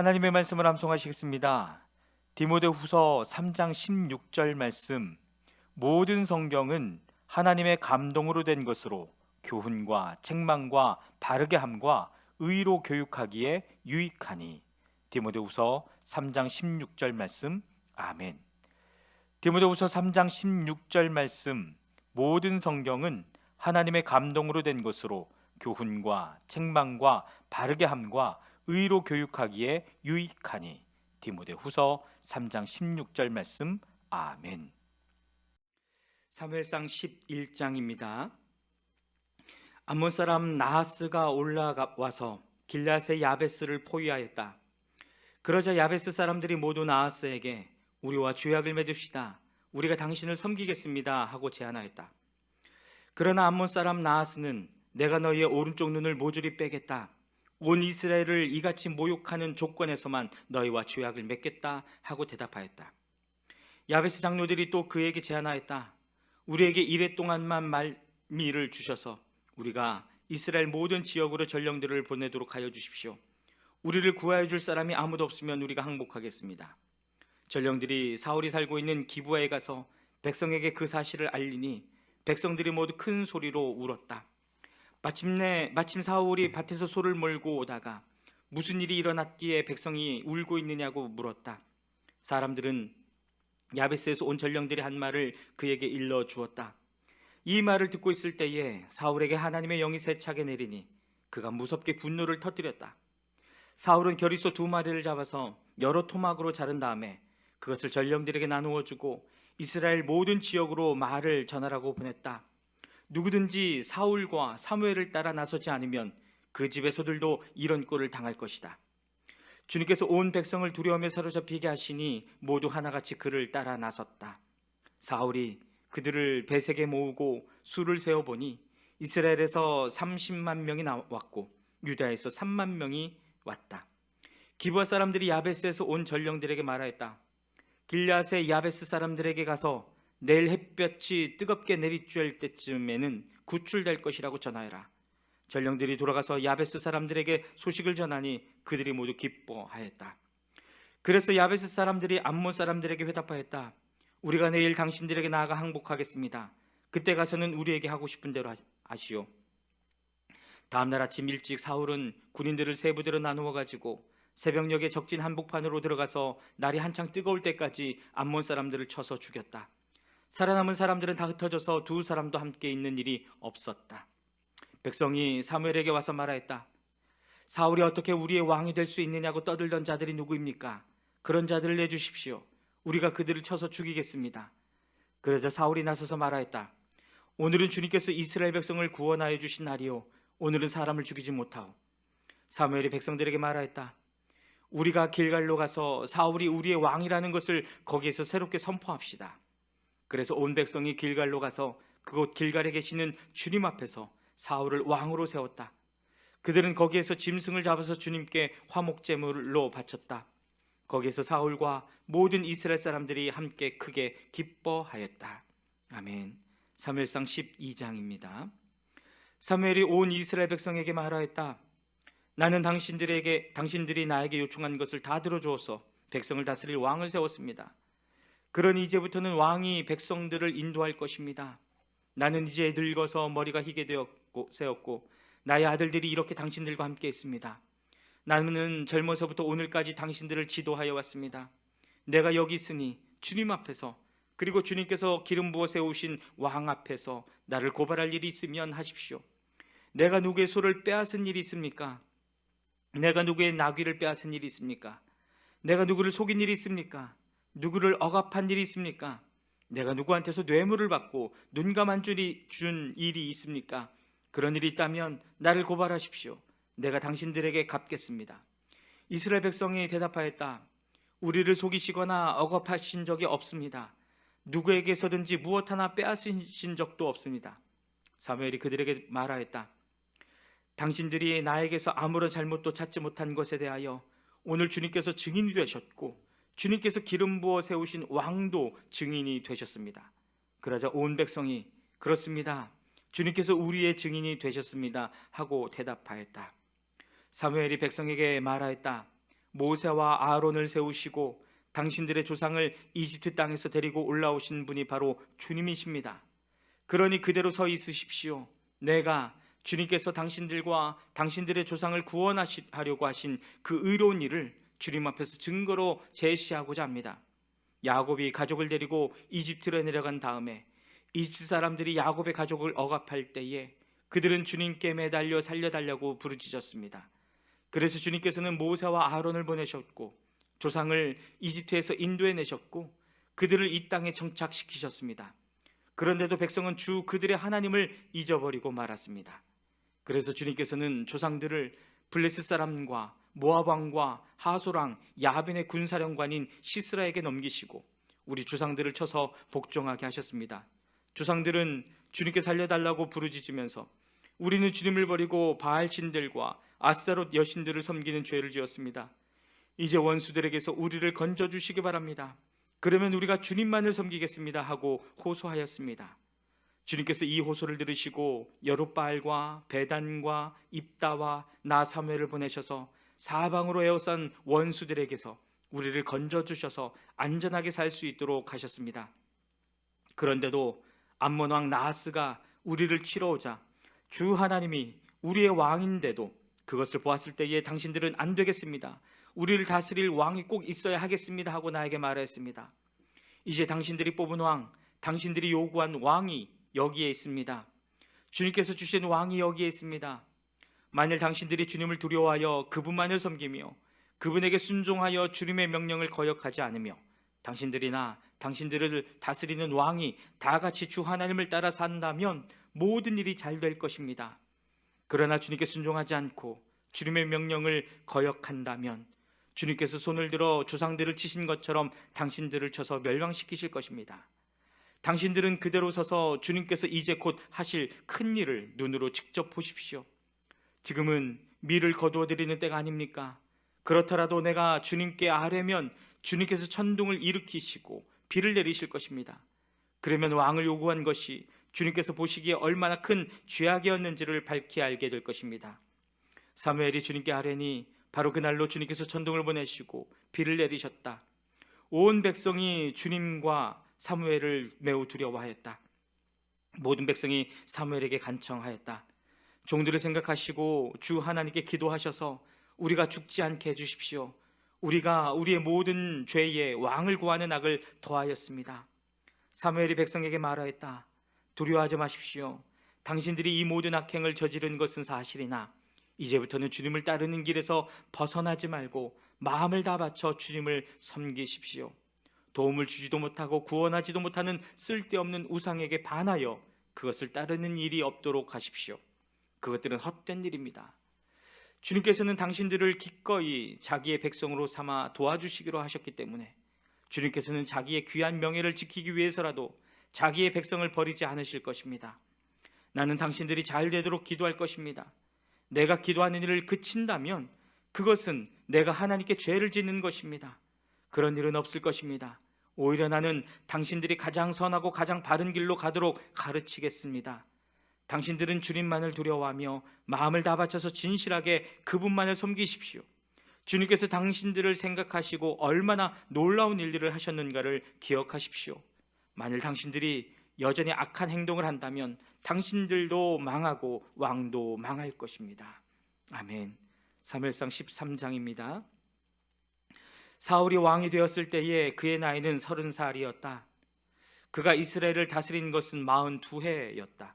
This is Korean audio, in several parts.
하나님의 말씀을 암송하시겠습니다. 디모데후서 3장 16절 말씀. 모든 성경은 하나님의 감동으로 된 것으로 교훈과 책망과 바르게 함과 의로 교육하기에 유익하니. 디모데후서 3장 16절 말씀. 아멘. 디모데후서 3장 16절 말씀. 모든 성경은 하나님의 감동으로 된 것으로 교훈과 책망과 바르게 함과 의로 교육하기에 유익하니. 디모데후서 3장 16절 말씀. 아멘. 사무엘상 11장입니다. 암몬 사람 나하스가 올라와서 길앗의 야베스를 포위하였다. 그러자 야베스 사람들이 모두 나하스에게 우리와 조약을 맺읍시다. 우리가 당신을 섬기겠습니다 하고 제안하였다. 그러나 암몬 사람 나하스는 내가 너희의 오른쪽 눈을 모조리 빼겠다. 온 이스라엘을 이같이 모욕하는 조건에서만 너희와 조약을 맺겠다 하고 대답하였다. 야베스 장로들이 또 그에게 제안하였다. 우리에게 이래 동안만 말미를 주셔서 우리가 이스라엘 모든 지역으로 전령들을 보내도록 하여 주십시오. 우리를 구하여 줄 사람이 아무도 없으면 우리가 항복하겠습니다. 전령들이 사울이 살고 있는 기브아에 가서 백성에게 그 사실을 알리니 백성들이 모두 큰 소리로 울었다. 마침 사울이 밭에서 소를 몰고 오다가 무슨 일이 일어났기에 백성이 울고 있느냐고 물었다. 사람들은 야베스에서 온 전령들이 한 말을 그에게 일러 주었다. 이 말을 듣고 있을 때에 사울에게 하나님의 영이 세차게 내리니 그가 무섭게 분노를 터뜨렸다. 사울은 겨리소 2마리를 잡아서 여러 토막으로 자른 다음에 그것을 전령들에게 나누어 주고 이스라엘 모든 지역으로 말을 전하라고 보냈다. 누구든지 사울과 사무엘을 따라 나서지 않으면 그 집의 소들도 이런 꼴을 당할 것이다. 주님께서 온 백성을 두려움에 사로잡히게 하시니 모두 하나같이 그를 따라 나섰다. 사울이 그들을 베색에 모으고 수를 세어보니 이스라엘에서 30만 명이 나왔고 유다에서 3만 명이 왔다. 기브아 사람들이 야베스에서 온 전령들에게 말하였다. 길앗의 야베스 사람들에게 가서 내일 햇볕이 뜨겁게 내리쬐을 때쯤에는 구출될 것이라고 전하여라. 전령들이 돌아가서 야베스 사람들에게 소식을 전하니 그들이 모두 기뻐하였다. 그래서 야베스 사람들이 암몬 사람들에게 회답하였다. 우리가 내일 당신들에게 나아가 항복하겠습니다. 그때 가서는 우리에게 하고 싶은 대로 하시오. 다음날 아침 일찍 사울은 군인들을 세 부대로 나누어 가지고 새벽녘에 적진 한복판으로 들어가서 날이 한창 뜨거울 때까지 암몬 사람들을 쳐서 죽였다. 살아남은 사람들은 다 흩어져서 2사람도 함께 있는 일이 없었다. 백성이 사무엘에게 와서 말하였다. 사울이 어떻게 우리의 왕이 될 수 있느냐고 떠들던 자들이 누구입니까? 그런 자들을 내주십시오. 우리가 그들을 쳐서 죽이겠습니다. 그러자 사울이 나서서 말하였다. 오늘은 주님께서 이스라엘 백성을 구원하여 주신 날이요 오늘은 사람을 죽이지 못하오. 사무엘이 백성들에게 말하였다. 우리가 길갈로 가서 사울이 우리의 왕이라는 것을 거기에서 새롭게 선포합시다. 그래서 온 백성이 길갈로 가서 그곳 길갈에 계시는 주님 앞에서 사울을 왕으로 세웠다. 그들은 거기에서 짐승을 잡아서 주님께 화목제물로 바쳤다. 거기에서 사울과 모든 이스라엘 사람들이 함께 크게 기뻐하였다. 아멘. 사무엘상 12장입니다. 사무엘이 온 이스라엘 백성에게 말하였다. 나는 당신들이 나에게 요청한 것을 다 들어주어서 백성을 다스릴 왕을 세웠습니다. 그러니 이제부터는 왕이 백성들을 인도할 것입니다. 나는 이제 늙어서 머리가 희게 세었고 나의 아들들이 이렇게 당신들과 함께 했습니다. 나는 젊어서부터 오늘까지 당신들을 지도하여 왔습니다. 내가 여기 있으니 주님 앞에서 그리고 주님께서 기름 부어 세우신 왕 앞에서 나를 고발할 일이 있으면 하십시오. 내가 누구의 소를 빼앗은 일이 있습니까? 내가 누구의 나귀를 빼앗은 일이 있습니까? 내가 누구를 속인 일이 있습니까? 누구를 억압한 일이 있습니까? 내가 누구한테서 뇌물을 받고 눈감 준 일이 있습니까? 그런 일이 있다면 나를 고발하십시오. 내가 당신들에게 갚겠습니다. 이스라엘 백성이 대답하였다. 우리를 속이시거나 억압하신 적이 없습니다. 누구에게서든지 무엇 하나 빼앗으신 적도 없습니다. 사무엘이 그들에게 말하였다. 당신들이 나에게서 아무런 잘못도 찾지 못한 것에 대하여 오늘 주님께서 증인이 되셨고 주님께서 기름 부어 세우신 왕도 증인이 되셨습니다. 그러자 온 백성이 그렇습니다. 주님께서 우리의 증인이 되셨습니다 하고 대답하였다. 사무엘이 백성에게 말하였다. 모세와 아론을 세우시고 당신들의 조상을 이집트 땅에서 데리고 올라오신 분이 바로 주님이십니다. 그러니 그대로 서 있으십시오. 내가 주님께서 당신들과 당신들의 조상을 구원하려고 하신 그 의로운 일을 주님 앞에서 증거로 제시하고자 합니다. 야곱이 가족을 데리고 이집트로 내려간 다음에 이집트 사람들이 야곱의 가족을 억압할 때에 그들은 주님께 매달려 살려달라고 부르짖었습니다. 그래서 주님께서는 모세와 아론을 보내셨고 조상을 이집트에서 인도해내셨고 그들을 이 땅에 정착시키셨습니다. 그런데도 백성은 주 그들의 하나님을 잊어버리고 말았습니다. 그래서 주님께서는 조상들을 블레셋 사람과 모압 왕과 하솔 왕 야빈의 군사령관인 시스라에게 넘기시고 우리 조상들을 쳐서 복종하게 하셨습니다. 조상들은 주님께 살려달라고 부르짖으면서 우리는 주님을 버리고 바알 신들과 아스타롯 여신들을 섬기는 죄를 지었습니다. 이제 원수들에게서 우리를 건져주시기 바랍니다. 그러면 우리가 주님만을 섬기겠습니다 하고 호소하였습니다. 주님께서 이 호소를 들으시고 여룻바알과 베단과 입다와 나사무엘을 보내셔서 사방으로 에워싼 원수들에게서 우리를 건져주셔서 안전하게 살 수 있도록 하셨습니다. 그런데도 암몬 왕 나하스가 우리를 치러 오자 주 하나님이 우리의 왕인데도 그것을 보았을 때에 당신들은 안 되겠습니다. 우리를 다스릴 왕이 꼭 있어야 하겠습니다 하고 나에게 말했습니다. 이제 당신들이 뽑은 왕, 당신들이 요구한 왕이 여기에 있습니다. 주님께서 주신 왕이 여기에 있습니다. 만일 당신들이 주님을 두려워하여 그분만을 섬기며 그분에게 순종하여 주님의 명령을 거역하지 않으며 당신들이나 당신들을 다스리는 왕이 다 같이 주 하나님을 따라 산다면 모든 일이 잘 될 것입니다. 그러나 주님께 순종하지 않고 주님의 명령을 거역한다면 주님께서 손을 들어 조상들을 치신 것처럼 당신들을 쳐서 멸망시키실 것입니다. 당신들은 그대로 서서 주님께서 이제 곧 하실 큰 일을 눈으로 직접 보십시오. 지금은 밀을 거두어 드리는 때가 아닙니까? 그렇더라도 내가 주님께 아뢰면 주님께서 천둥을 일으키시고 비를 내리실 것입니다. 그러면 왕을 요구한 것이 주님께서 보시기에 얼마나 큰 죄악이었는지를 밝히 알게 될 것입니다. 사무엘이 주님께 아뢰니 바로 그날로 주님께서 천둥을 보내시고 비를 내리셨다. 온 백성이 주님과 사무엘을 매우 두려워하였다. 모든 백성이 사무엘에게 간청하였다. 종들을 생각하시고 주 하나님께 기도하셔서 우리가 죽지 않게 해주십시오. 우리가 우리의 모든 죄에 왕을 구하는 악을 더하였습니다. 사무엘이 백성에게 말하였다. 두려워하지 마십시오. 당신들이 이 모든 악행을 저지른 것은 사실이나 이제부터는 주님을 따르는 길에서 벗어나지 말고 마음을 다 바쳐 주님을 섬기십시오. 도움을 주지도 못하고 구원하지도 못하는 쓸데없는 우상에게 반하여 그것을 따르는 일이 없도록 하십시오. 그것들은 헛된 일입니다. 주님께서는 당신들을 기꺼이 자기의 백성으로 삼아 도와주시기로 하셨기 때문에 주님께서는 자기의 귀한 명예를 지키기 위해서라도 자기의 백성을 버리지 않으실 것입니다. 나는 당신들이 잘 되도록 기도할 것입니다. 내가 기도하는 일을 그친다면 그것은 내가 하나님께 죄를 짓는 것입니다. 그런 일은 없을 것입니다. 오히려 나는 당신들이 가장 선하고 가장 바른 길로 가도록 가르치겠습니다. 당신들은 주님만을 두려워하며 마음을 다 바쳐서 진실하게 그분만을 섬기십시오. 주님께서 당신들을 생각하시고 얼마나 놀라운 일들을 하셨는가를 기억하십시오. 만일 당신들이 여전히 악한 행동을 한다면 당신들도 망하고 왕도 망할 것입니다. 아멘. 사무엘상 13장입니다. 사울이 왕이 되었을 때에 그의 나이는 30살이었다. 그가 이스라엘을 다스린 것은 42해였다.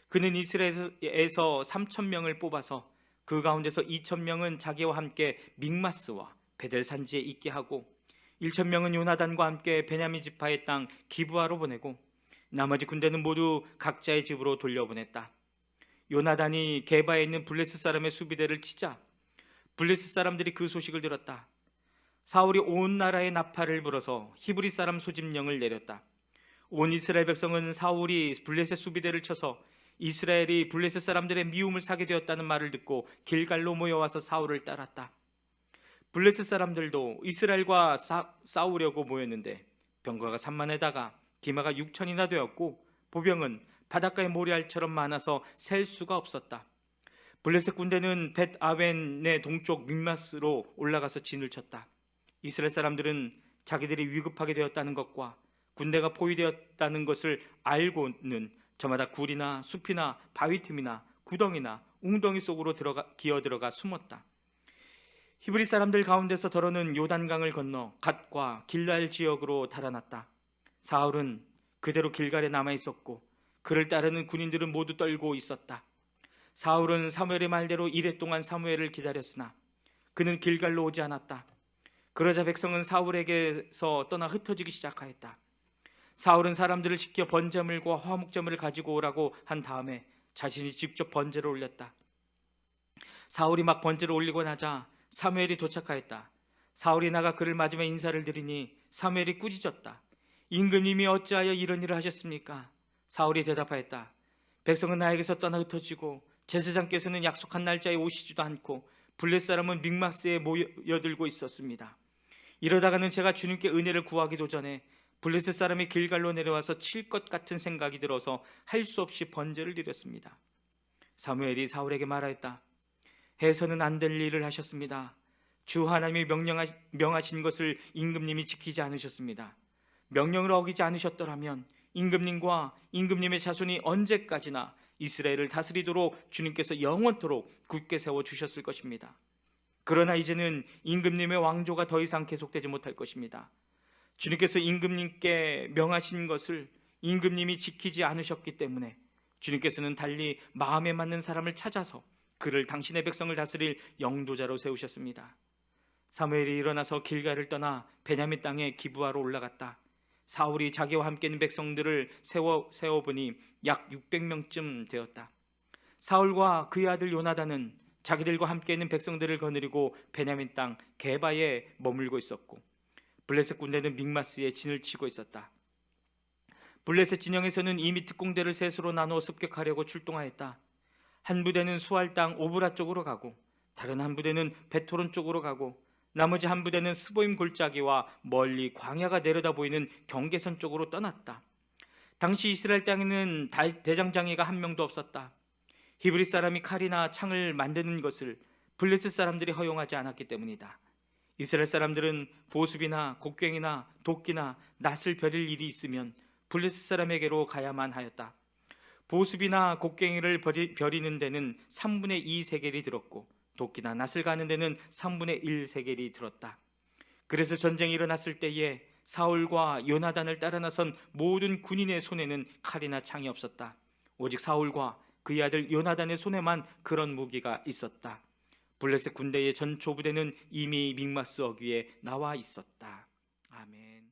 그는 이스라엘에서 3,000명을 뽑아서 그 가운데서 2,000명은 자기와 함께 믹마스와 베델 산지에 있게 하고 1,000명은 요나단과 함께 베냐민 지파의 땅 기브아로 보내고 나머지 군대는 모두 각자의 집으로 돌려보냈다. 요나단이 게바에 있는 블레셋 사람의 수비대를 치자 블레셋 사람들이 그 소식을 들었다. 사울이 온 나라에 나팔을 불어서 히브리 사람 소집령을 내렸다. 온 이스라엘 백성은 사울이 블레셋 수비대를 쳐서 이스라엘이 블레셋 사람들의 미움을 사게 되었다는 말을 듣고 길갈로 모여와서 사울을 따랐다. 블레셋 사람들도 이스라엘과 싸우려고 모였는데 병거가 3만에다가 기마가 6천이나 되었고 보병은 바닷가의 모래알처럼 많아서 셀 수가 없었다. 블레셋 군대는 벳 아웬의 동쪽 믹마스로 올라가서 진을 쳤다. 이스라엘 사람들은 자기들이 위급하게 되었다는 것과 군대가 포위되었다는 것을 알고는 저마다 굴이나 숲이나 바위 틈이나 구덩이나 웅덩이 속으로 기어 들어가 숨었다. 히브리 사람들 가운데서 더러는 요단강을 건너 갓과 길랄 지역으로 달아났다. 사울은 그대로 길갈에 남아 있었고 그를 따르는 군인들은 모두 떨고 있었다. 사울은 사무엘의 말대로 이레 동안 사무엘을 기다렸으나 그는 길갈로 오지 않았다. 그러자 백성은 사울에게서 떠나 흩어지기 시작하였다. 사울은 사람들을 시켜 번제물과 화목제물을 가지고 오라고 한 다음에 자신이 직접 번제를 올렸다. 사울이 막 번제를 올리고 나자 사무엘이 도착하였다. 사울이 나가 그를 맞으며 인사를 드리니 사무엘이 꾸짖었다. 임금님이 어찌하여 이런 일을 하셨습니까? 사울이 대답하였다. 백성은 나에게서 떠나 흩어지고 제사장께서는 약속한 날짜에 오시지도 않고 블레셋 사람은 믹마스에 모여들고 있었습니다. 이러다가는 제가 주님께 은혜를 구하기도 전에 블레셋 사람이 길갈로 내려와서 칠 것 같은 생각이 들어서 할 수 없이 번제를 드렸습니다. 사무엘이 사울에게 말하였다. 해서는 안 될 일을 하셨습니다. 주 하나님이 명하신 것을 임금님이 지키지 않으셨습니다. 명령을 어기지 않으셨더라면 임금님과 임금님의 자손이 언제까지나 이스라엘을 다스리도록 주님께서 영원토록 굳게 세워주셨을 것입니다. 그러나 이제는 임금님의 왕조가 더 이상 계속되지 못할 것입니다. 주님께서 임금님께 명하신 것을 임금님이 지키지 않으셨기 때문에 주님께서는 달리 마음에 맞는 사람을 찾아서 그를 당신의 백성을 다스릴 영도자로 세우셨습니다. 사무엘이 일어나서 길갈을 떠나 베냐민 땅에 기브아로 올라갔다. 사울이 자기와 함께 있는 백성들을 세워보니 약 600명쯤 되었다. 사울과 그의 아들 요나단은 자기들과 함께 있는 백성들을 거느리고 베냐민 땅 게바에 머물고 있었고 블레셋 군대는 믹마스에 진을 치고 있었다. 블레셋 진영에서는 이미 특공대를 셋으로 나누어 습격하려고 출동하였다. 한 부대는 수알 땅 오브라 쪽으로 가고 다른 한 부대는 베토론 쪽으로 가고 나머지 한 부대는 스보임 골짜기와 멀리 광야가 내려다 보이는 경계선 쪽으로 떠났다. 당시 이스라엘 땅에는 대장장이가 한 명도 없었다. 히브리 사람이 칼이나 창을 만드는 것을 블레셋 사람들이 허용하지 않았기 때문이다. 이스라엘 사람들은 보습이나 곡괭이나 도끼나 낫을 벼릴 일이 있으면 블레셋 사람에게로 가야만 하였다. 보습이나 곡괭이를 벼리는 데는 3분의 2 세겔이 들었고 도끼나 낫을 가는 데는 3분의 1 세겔이 들었다. 그래서 전쟁이 일어났을 때에 사울과 요나단을 따라 나선 모든 군인의 손에는 칼이나 창이 없었다. 오직 사울과 그의 아들 요나단의 손에만 그런 무기가 있었다. 블레셋 군대의 전 초부대는 이미 믹마스 어귀에 나와 있었다. 아멘.